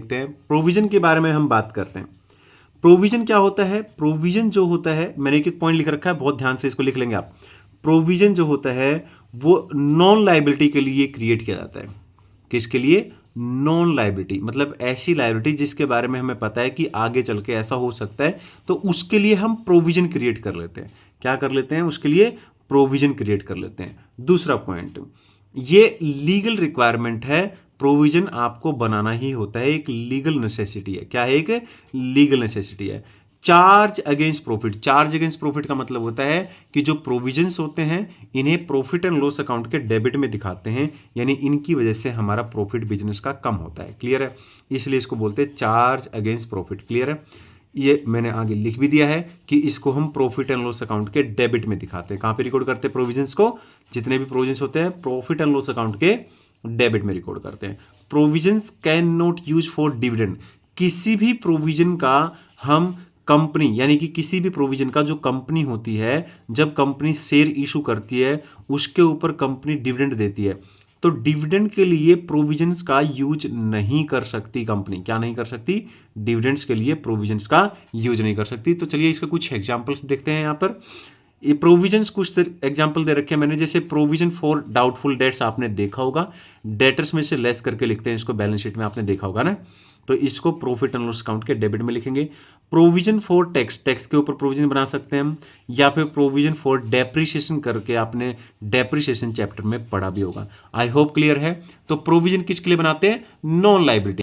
देखते हैं। प्रोविजन के बारे में हम बात करते हैं। प्रोविजन क्या होता है? प्रोविजन जो होता है, मैंने एक एक पॉइंट लिख रखा है, बहुत ध्यान से इसको लिख लेंगे आप। प्रोविजन जो होता है वो नॉन लायबिलिटी के लिए क्रिएट किया जाता है। किसके लिए? नॉन लायबिलिटी, मतलब ऐसी लायबिलिटी जिसके बारे में हमें पता है कि आगे चल के ऐसा हो सकता है, तो उसके लिए हम प्रोविजन क्रिएट कर लेते हैं। क्या कर लेते हैं? उसके लिए प्रोविजन क्रिएट कर लेते हैं। दूसरा पॉइंट, ये लीगल रिक्वायरमेंट है। प्रोविजन आपको बनाना ही होता है, एक लीगल नेसेसिटी है। क्या है? एक लीगल नेसेसिटी है। Charge against profit. Charge against profit का मतलब होता है कि जो प्रोविजंस होते हैं इन्हें प्रॉफिट एंड लॉस अकाउंट के डेबिट में दिखाते हैं, यानी इनकी वजह से हमारा प्रॉफिट बिजनेस का कम होता है। क्लियर है? इसलिए इसको बोलते हैं चार्ज अगेंस्ट प्रॉफिट। क्लियर है? ये मैंने आगे लिख भी दिया है कि इसको हम प्रॉफिट एंड लॉस अकाउंट के डेबिट में दिखाते हैं। कहां पे रिकॉर्ड करते हैं प्रोविजंस को? जितने भी प्रोविजंस होते हैं प्रॉफिट एंड लॉस अकाउंट के डेबिट में रिकॉर्ड करते हैं। Provisions can not use for dividend. किसी भी प्रोविजन का हम कंपनी, यानी कि किसी भी प्रोविजन का जो कंपनी होती है, जब कंपनी शेयर इशू करती है उसके ऊपर कंपनी डिविडेंड देती है, तो डिविडेंड के लिए प्रोविजंस का यूज नहीं कर सकती कंपनी। क्या नहीं कर सकती? डिविडेंड्स के लिए प्रोविजंस का यूज नहीं कर सकती। तो चलिए इसका कुछ एग्जांपल्स देखते हैं। यहाँ पर ये प्रोविजंस कुछ एग्जांपल दे रखे हैं मैंने, जैसे प्रोविजन फॉर डाउटफुल डेट्स आपने देखा होगा, डेटर्स में से लेस करके लिखते हैं इसको, बैलेंस शीट में आपने देखा होगा ना, तो इसको प्रॉफिट एंड लॉस अकाउंट के डेबिट में लिखेंगे। प्रोविजन फॉर टैक्स, टैक्स के ऊपर प्रोविजन बना सकते हैं हम, या फिर प्रोविजन फॉर डेप्रिसिएशन करके आपने डेप्रिसिएशन चैप्टर में पढ़ा भी होगा। आई होप क्लियर है। तो प्रोविजन किसके लिए बनाते हैं? Non liability.